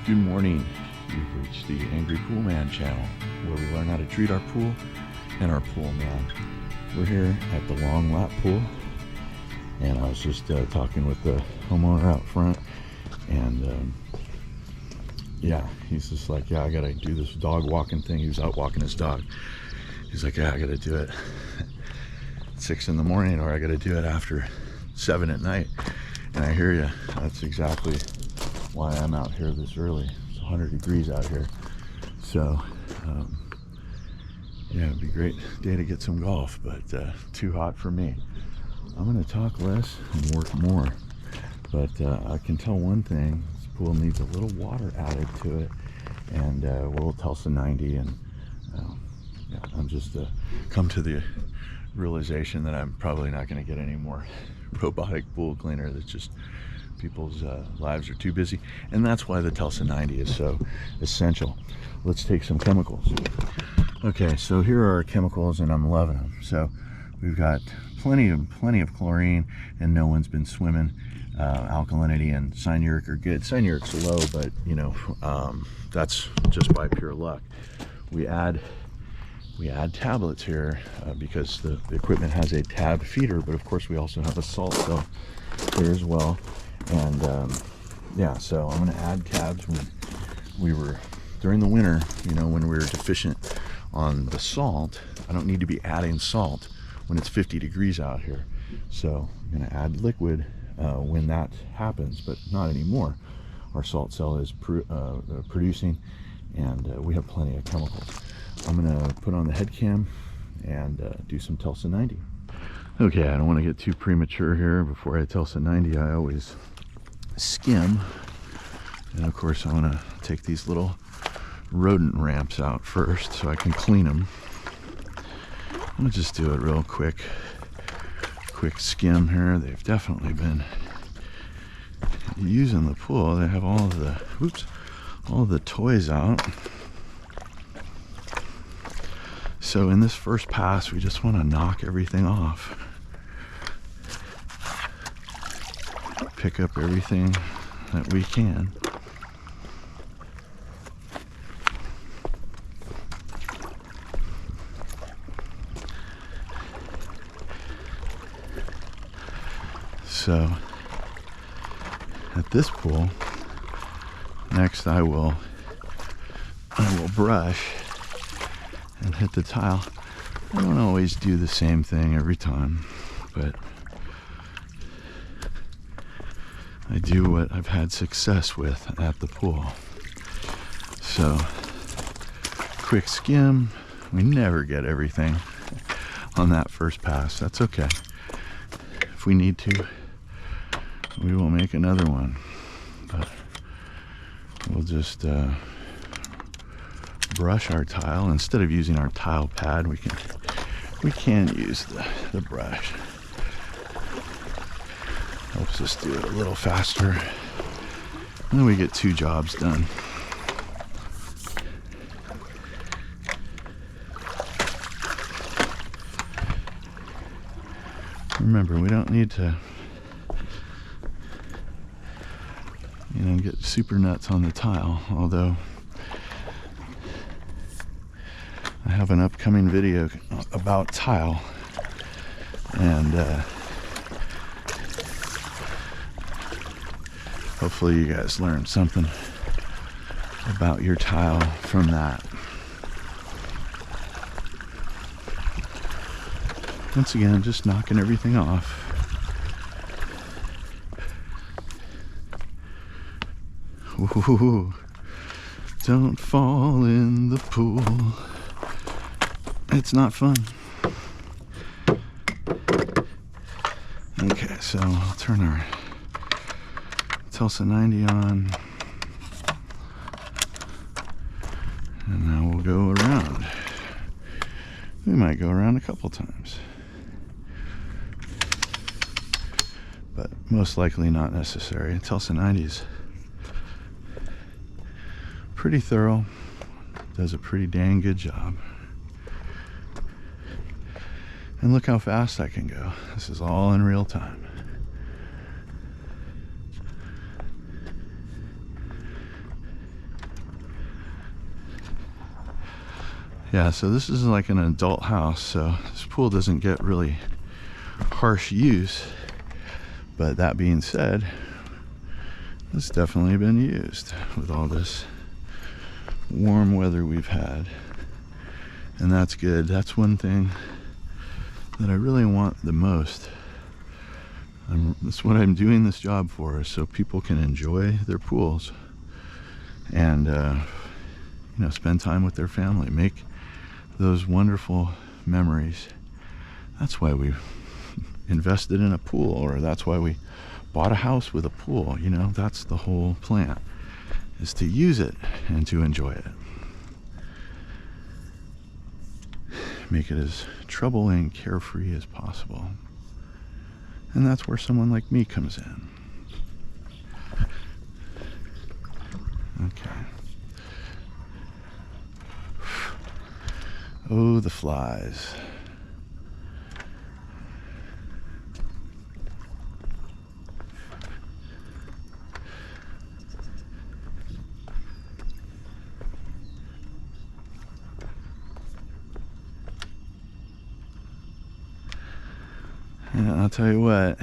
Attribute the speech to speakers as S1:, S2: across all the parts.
S1: Good morning. You've reached the Angry Poolman channel, where we learn how to treat our pool and our pool man. We're here at the Long Lap Pool, and I was just talking with the homeowner out front, and yeah, he's just like, yeah, I gotta do this dog walking thing. He was out walking his dog. He's like, yeah, I gotta do it at 6 in the morning, or I gotta do it after 7 at night. And I hear you. That's exactly why I'm out here this early. It's 100 degrees out here, so yeah, it'd be a great day to get some golf, but too hot for me. I'm gonna talk less and work more, but I can tell one thing: this pool needs a little water added to it, and a little Tulsa 90, and yeah, I'm just come to the realization that I'm probably not going to get any more robotic pool cleaner. That's just, people's lives are too busy, and that's why the Tulsa 90 is so essential. Let's take some chemicals. Okay, so here are our chemicals, and I'm loving them. So we've got plenty of chlorine, and no one's been swimming. Alkalinity and cyanuric are good. Cyanuric's low, but you know, that's just by pure luck. We add tablets here because the equipment has a tab feeder, but of course we also have a salt cell here as well. And yeah, so I'm going to add tabs. When we were during the winter, you know, when we were deficient on the salt, I don't need to be adding salt when it's 50 degrees out here. So I'm going to add liquid when that happens, but not anymore. Our salt cell is producing, and we have plenty of chemicals. I'm gonna put on the head cam and do some Tulsa 90. Okay, I don't want to get too premature here. Before I Tulsa 90, I always skim, and of course I want to take these little rodent ramps out first so I can clean them. I'm gonna just do it real quick skim here. They've definitely been using the pool. They have all of the toys out. So in this first pass, we just want to knock everything off. Pick up everything that we can. So at this pool, next I will brush and hit the tile. I don't always do the same thing every time, but I do what I've had success with at the pool. So quick skim. We never get everything on that first pass. That's okay. If we need to, we will make another one, but we'll just brush our tile. Instead of using our tile pad, we can use the brush. Helps us do it a little faster, and then we get 2 jobs done. Remember, we don't need to, you know, get super nuts on the tile, although I have an upcoming video about tile, and hopefully you guys learned something about your tile from that. Once again, just knocking everything off. Ooh, don't fall in the pool. It's not fun. Okay, so I'll turn our Tulsa 90 on, and now we'll go around. We might go around a couple times, but most likely not necessary. Tulsa 90's pretty thorough, does a pretty dang good job. And look how fast I can go. This is all in real time. Yeah, so this is like an adult house, so this pool doesn't get really harsh use. But that being said, it's definitely been used with all this warm weather we've had. And that's good. That's one thing that I really want the most. That's what I'm doing this job for, is so people can enjoy their pools and you know, spend time with their family, make those wonderful memories. That's why we invested in a pool, or that's why we bought a house with a pool. You know, that's the whole plan, is to use it and to enjoy it. Make it as trouble and carefree as possible. And that's where someone like me comes in. Okay. Oh, the flies. Yeah, I'll tell you what,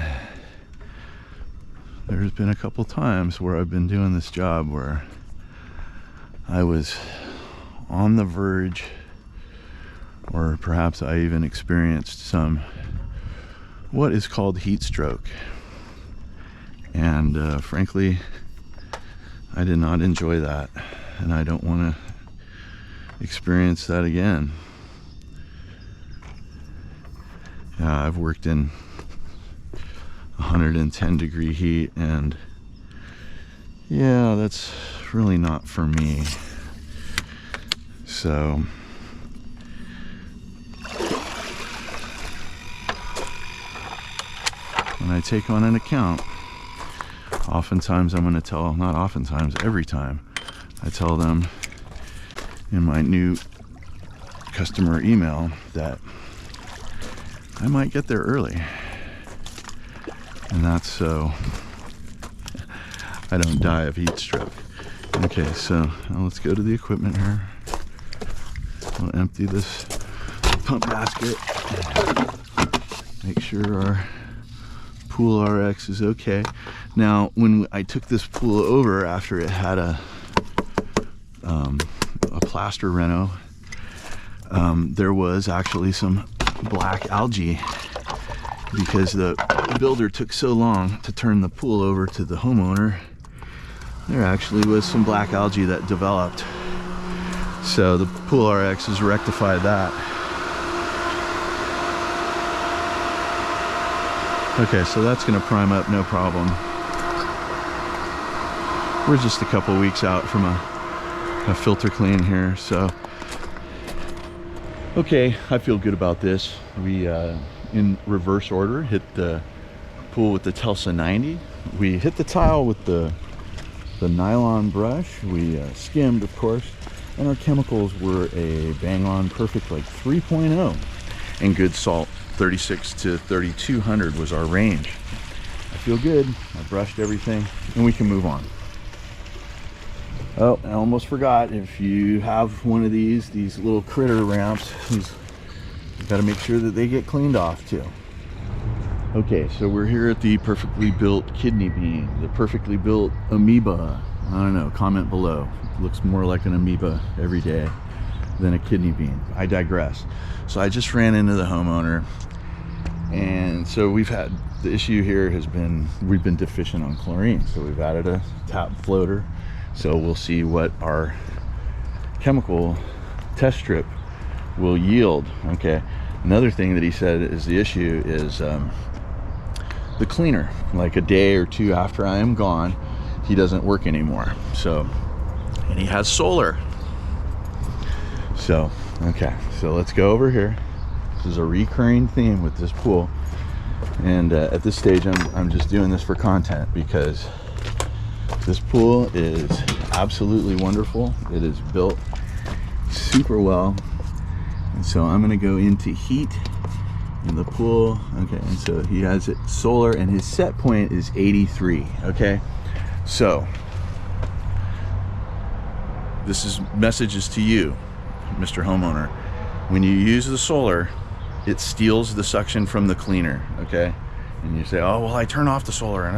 S1: there's been a couple times where I've been doing this job where I was on the verge, or perhaps I even experienced some what is called heat stroke. And frankly, I did not enjoy that, and I don't want to experience that again. I've worked in 110 degree heat, and yeah, that's really not for me. So when I take on an account, oftentimes I'm going to tell, not oftentimes, every time I tell them in my new customer email that I might get there early, and that's so I don't die of heat stroke. Okay, so now let's go to the equipment here. We'll empty this pump basket. Make sure our Pool RX is okay. Now, when I took this pool over after it had a plaster reno, there was actually some black algae because the builder took so long to turn the pool over to the homeowner. There actually was some black algae that developed, so the Pool RX has rectified that. Okay, so that's going to prime up no problem. We're just a couple weeks out from a filter clean here, so okay, I feel good about this. We, in reverse order, hit the pool with the Tulsa 90. We hit the tile with the nylon brush. We skimmed, of course, and our chemicals were a bang-on perfect, like 3.0. And good salt, 36 to 3200 was our range. I feel good. I brushed everything, and we can move on. Oh, I almost forgot, if you have one of these little critter ramps, you've got to make sure that they get cleaned off too. Okay, so we're here at the perfectly built kidney bean, the perfectly built amoeba. I don't know, comment below. It looks more like an amoeba every day than a kidney bean. I digress. So I just ran into the homeowner, and so we've had, the issue here has been, we've been deficient on chlorine, so we've added a tap floater. So we'll see what our chemical test strip will yield. Okay, another thing that he said is the issue is the cleaner. Like a day or two after I am gone, he doesn't work anymore. So, and he has solar. So, okay, so let's go over here. This is a recurring theme with this pool. And at this stage, I'm just doing this for content, because this pool is absolutely wonderful. It is built super well. And so I'm gonna go into heat in the pool. Okay, and so he has it solar, and his set point is 83, okay? So, this is messages to you. Mr. Homeowner, when you use the solar, it steals the suction from the cleaner, okay? And you say, oh, well, I turn off the solar, and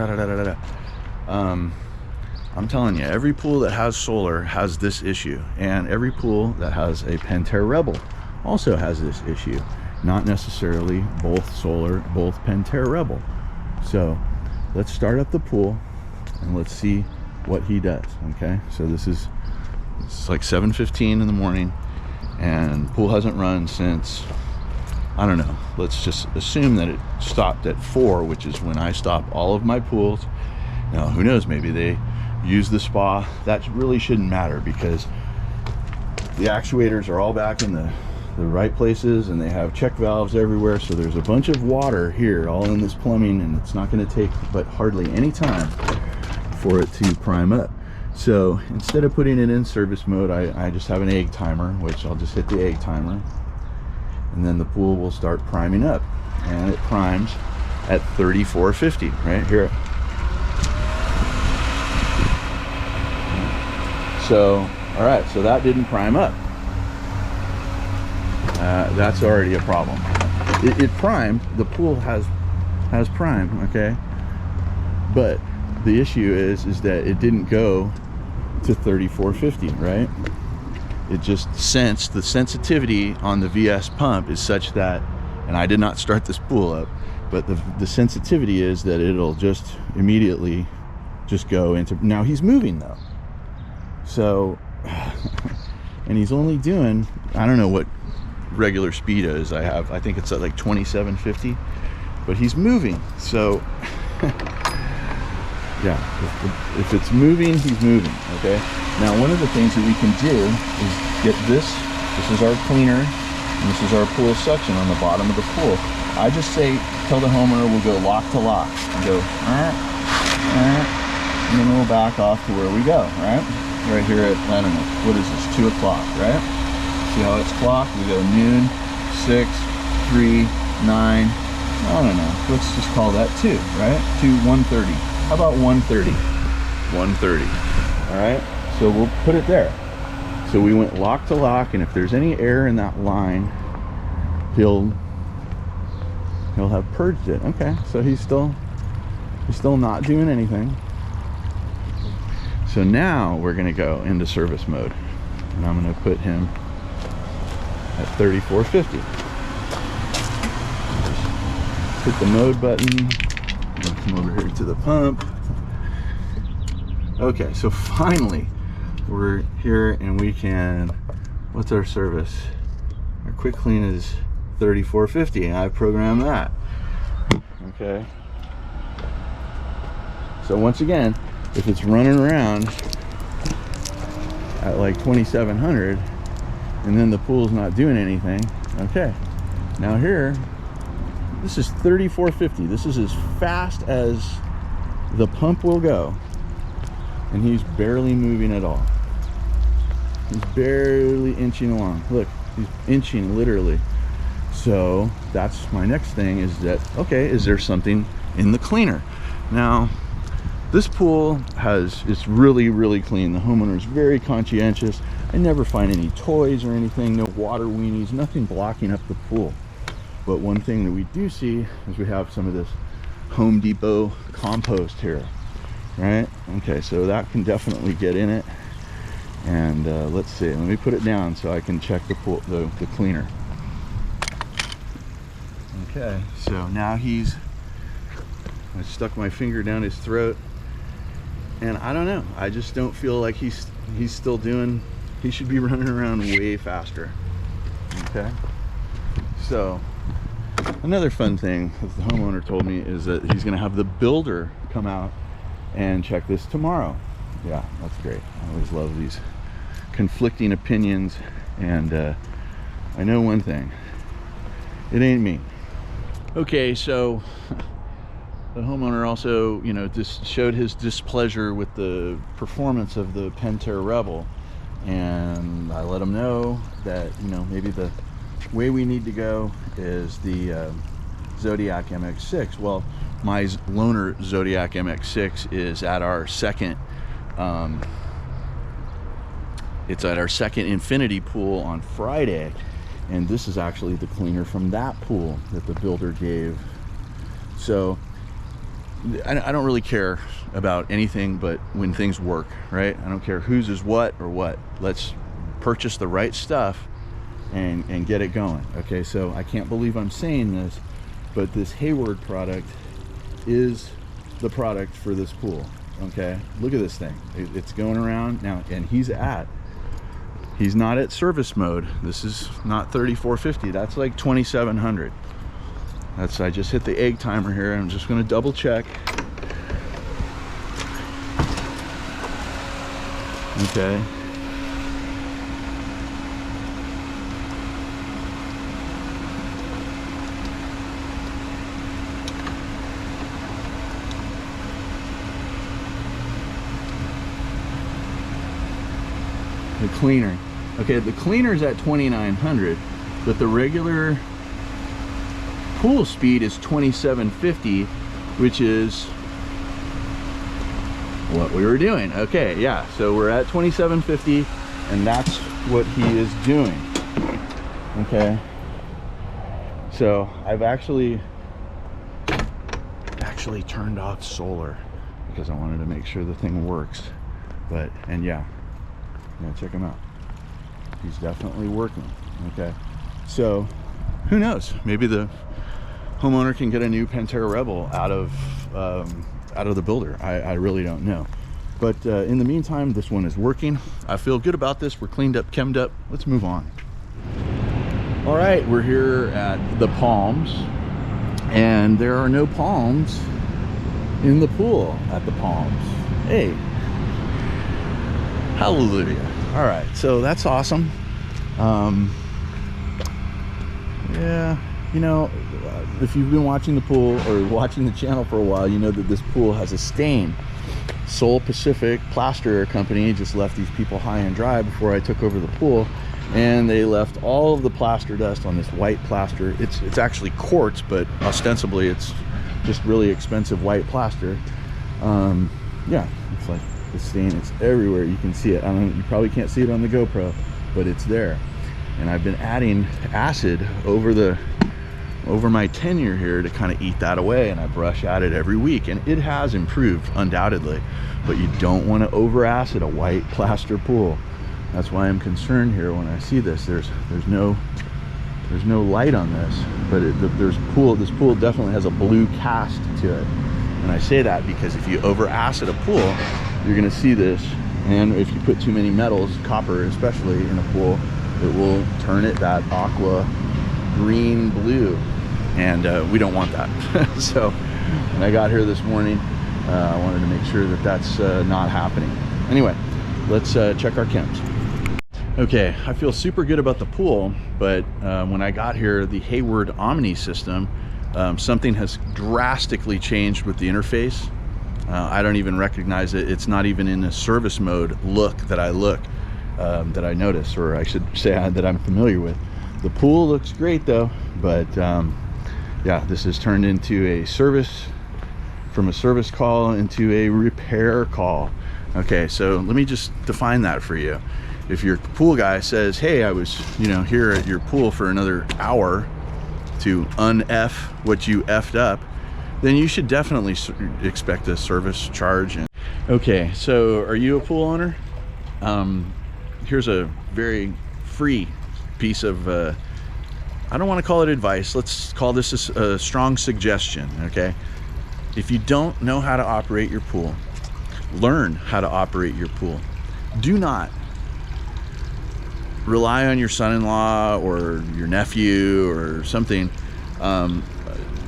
S1: I'm telling you, every pool that has solar has this issue, and every pool that has a Pentair Rebel also has this issue. Not necessarily both solar, both Pentair Rebel. So let's start up the pool and let's see what he does, okay? So it's like 7:15 in the morning, and pool hasn't run since, I don't know, let's just assume that it stopped at 4, which is when I stop all of my pools. Now, who knows, maybe they use the spa. That really shouldn't matter, because the actuators are all back in the right places, and they have check valves everywhere. So there's a bunch of water here all in this plumbing, and it's not going to take but hardly any time for it to prime up. So instead of putting it in service mode, I just have an egg timer, which I'll just hit the egg timer, and then the pool will start priming up, and it primes at 3450 right here. So all right, so that didn't prime up. That's already a problem. It primed, the pool has prime, okay, but the issue is that it didn't go to 3450, right? It just sensed, the sensitivity on the VS pump is such that, and I did not start this pool up, but the sensitivity is that it'll just immediately just go into, now he's moving though. So, and he's only doing, I don't know what regular speed is. I think it's at like 2750, but he's moving. So yeah, if it's moving, he's moving, okay? Now, one of the things that we can do is get this is our cleaner, and this is our pool suction on the bottom of the pool. I just say, tell the homeowner we'll go lock to lock, and go, and then we'll back off to where we go, right? Right here at, I don't know, what is this, 2 o'clock, right? See how it's clocked? We go noon, 6, 3, 9, I don't know, let's just call that 2, right? 1:30. How about 1:30? 1:30. All right, so we'll put it there. So we went lock to lock, and if there's any error in that line, he'll have purged it. Okay, so he's still not doing anything. So now we're gonna go into service mode, and I'm gonna put him at 3450. Just hit the mode button. Come over here to the pump. Okay, so finally we're here, and we can, what's our service? Our quick clean is 3450, and I programmed that. Okay, so once again, if it's running around at like 2700 and then the pool's not doing anything, okay, now here, this is 3450. This is as fast as the pump will go, and he's barely moving at all. He's barely inching along. Look, he's inching literally. So that's my next thing, is that, okay, is there something in the cleaner? Now, this pool it's really, really clean. The homeowner is very conscientious. I never find any toys or anything, no water weenies, nothing blocking up the pool. But one thing that we do see is we have some of this Home Depot compost here, right? Okay, so that can definitely get in it. And let's see, let me put it down so I can check the pool, the cleaner. Okay, so now I stuck my finger down his throat, and I don't know, I just don't feel like he's still doing, he should be running around way faster. Okay, so another fun thing that the homeowner told me is that he's going to have the builder come out and check this tomorrow. Yeah, that's great. I always love these conflicting opinions, and I know one thing, it ain't me. Okay, so the homeowner also, you know, just showed his displeasure with the performance of the Pentair Rebel, and I let him know that, you know, maybe the way we need to go is the Zodiac MX6. Well, my loaner Zodiac MX6 is at our second It's at our second infinity pool on Friday, and this is actually the cleaner from that pool that the builder gave. So I don't really care about anything but when things work, right? I don't care whose is what or what. Let's purchase the right stuff and get it going. Okay, so I can't believe I'm saying this, but this Hayward product is the product for this pool. Okay, look at this thing. It's going around now, and he's not at service mode. This is not 3450. That's like 2700. I just hit the egg timer here. I'm just going to double check. Okay. The cleaner. Okay, the cleaner's at 2900, but the regular pool speed is 2750, which is what we were doing. Okay, yeah, so we're at 2750, and that's what he is doing. Okay, so I've actually turned off solar because I wanted to make sure the thing works. But, and yeah, check him out. He's definitely working. Okay, so who knows, maybe the homeowner can get a new Pantera Rebel out of the builder. I really don't know, but in the meantime, this one is working. I feel good about this. We're cleaned up, chemmed up. Let's move on. All right, we're here at the Palms, and there are no palms in the pool at the Palms. Hey, hallelujah. All right, so that's awesome. Yeah, you know, if you've been watching the pool or watching the channel for a while, you know that this pool has a stain. Seoul Pacific Plaster Company just left these people high and dry before I took over the pool, and they left all of the plaster dust on this white plaster. It's actually quartz, but ostensibly it's just really expensive white plaster. Yeah, it's like the stain, it's everywhere. You can see it. You probably can't see it on the GoPro, but it's there. And I've been adding acid over my tenure here to kind of eat that away, and I brush at it every week, and it has improved undoubtedly. But you don't want to over acid a white plaster pool. That's why I'm concerned here when I see this. There's no light on this, but this pool definitely has a blue cast to it. And I say that because if you over acid a pool, you're going to see this. And if you put too many metals, copper especially, in a pool, it will turn it that aqua green blue, and we don't want that. So when I got here this morning, I wanted to make sure that that's not happening. Anyway, let's check our chems. Okay, I feel super good about the pool, but when I got here, the Hayward Omni system, something has drastically changed with the interface. I don't even recognize it. It's not even in a service mode look that I notice, or I should say that I'm familiar with. The pool looks great though, but yeah, this has turned into a service, from a service call into a repair call. Okay, so let me just define that for you. If your pool guy says, hey, I was here at your pool for another hour to un-F what you effed up, then you should definitely expect a service charge. Okay, so are you a pool owner? Here's a very free piece of, I don't want to call it advice. Let's call this a strong suggestion, okay? If you don't know how to operate your pool, learn how to operate your pool. Do not rely on your son-in-law or your nephew or something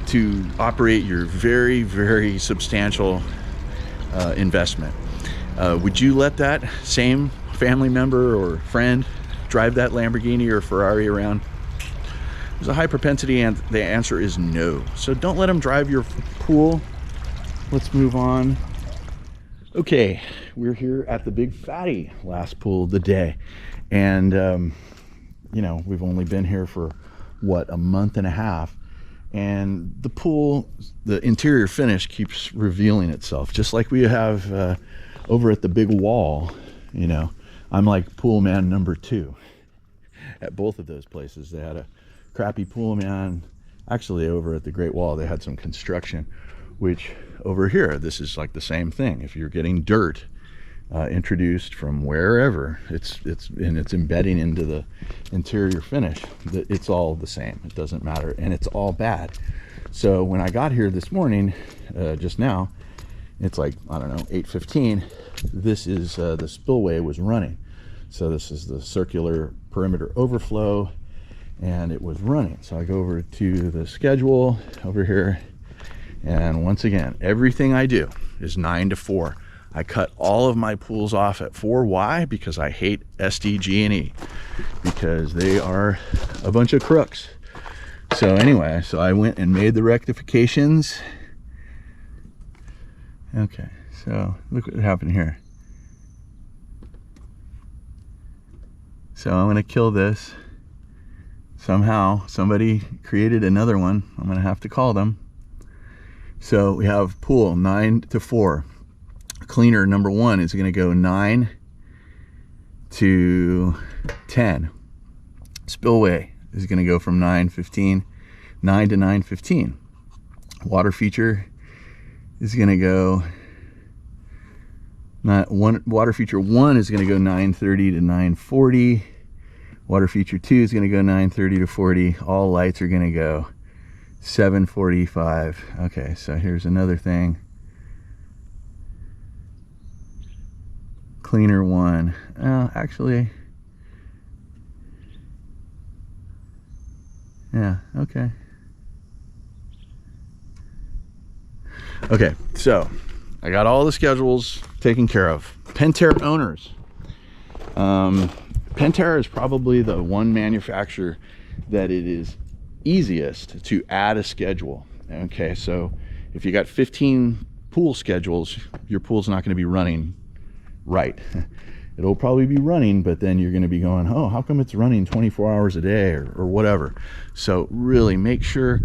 S1: to operate your very, very substantial investment. Would you let that same family member or friend drive that Lamborghini or Ferrari around? There's a high propensity, and the answer is no. So don't let them drive your pool. Let's move on. Okay, we're here at the Big Fatty, last pool of the day. And, we've only been here for, what, a month and a half. And the pool, the interior finish keeps revealing itself, just like we have over at the big wall. I'm like Poolman number 2 at both of those places. They had a crappy Poolman. Actually, over at the Great Wall, they had some construction, which over here, this is like the same thing. If you're getting dirt introduced from wherever, it's embedding into the interior finish, it's all the same. It doesn't matter, and it's all bad. So when I got here this morning, just now, it's like, I don't know, 8:15. This is the spillway was running. So this is the circular perimeter overflow, and it was running. So I go over to the schedule over here, and once again, everything I do is 9 to 4. I cut all of my pools off at 4. Why? Because I hate SDG&E, because they are a bunch of crooks. So anyway, so I went and made the rectifications. Okay, so look what happened here. So I'm going to kill this. Somehow somebody created another one. I'm going to have to call them. So we have pool 9 to 4. Cleaner number 1 is going to go 9 to 10. Spillway is going to go from 9:15, 9 to 9:15. Water feature is going to go water feature 1 is going to go 9:30 to 9:40. Water feature 2 is going to go 9:30 to 40. All lights are going to go 7:45. Okay, so here's another thing. Cleaner 1. Actually, yeah, okay. Okay, so I got all the schedules taken care of. Pentair owners. Pentair is probably the one manufacturer that it is easiest to add a schedule. Okay, so if you got 15 pool schedules, your pool's not going to be running right. It'll probably be running, but then you're going to be going, oh, how come it's running 24 hours a day or whatever. So really make sure,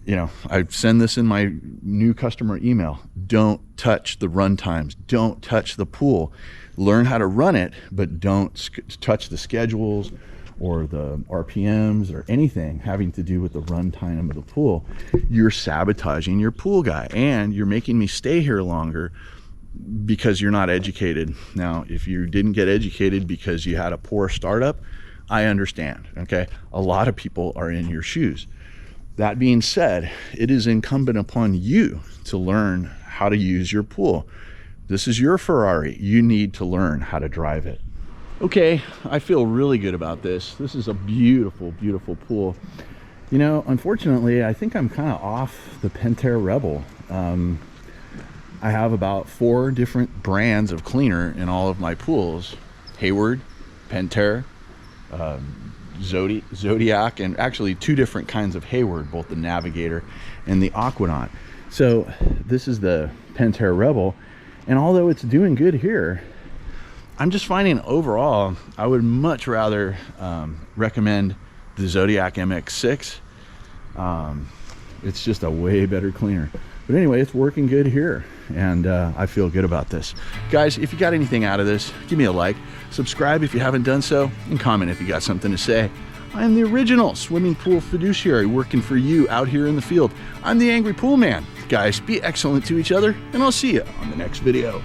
S1: you know, I send this in my new customer email. Don't touch the run times. Don't touch the pool. Learn how to run it, but don't touch the schedules or the RPMs or anything having to do with the run time of the pool. You're sabotaging your pool guy, and you're making me stay here longer because you're not educated. Now, if you didn't get educated because you had a poor startup, I understand, okay? A lot of people are in your shoes. That being said, it is incumbent upon you to learn how to use your pool. This is your Ferrari. You need to learn how to drive it. Okay, I feel really good about this. This is a beautiful, beautiful pool. You know, unfortunately, I think I'm kind of off the Pentair Rebel. I have about 4 different brands of cleaner in all of my pools. Hayward, Pentair, Zodiac, and actually 2 different kinds of Hayward, both the Navigator and the Aquanaut. So this is the Pentair Rebel, and although it's doing good here, I'm just finding overall I would much rather recommend the Zodiac MX6. It's just a way better cleaner. But anyway, it's working good here, and I feel good about this. Guys, if you got anything out of this, give me a like, subscribe if you haven't done so, and comment if you got something to say. I'm the original swimming pool fiduciary working for you out here in the field. I'm the Angry Pool Man. Guys, be excellent to each other, and I'll see you on the next video.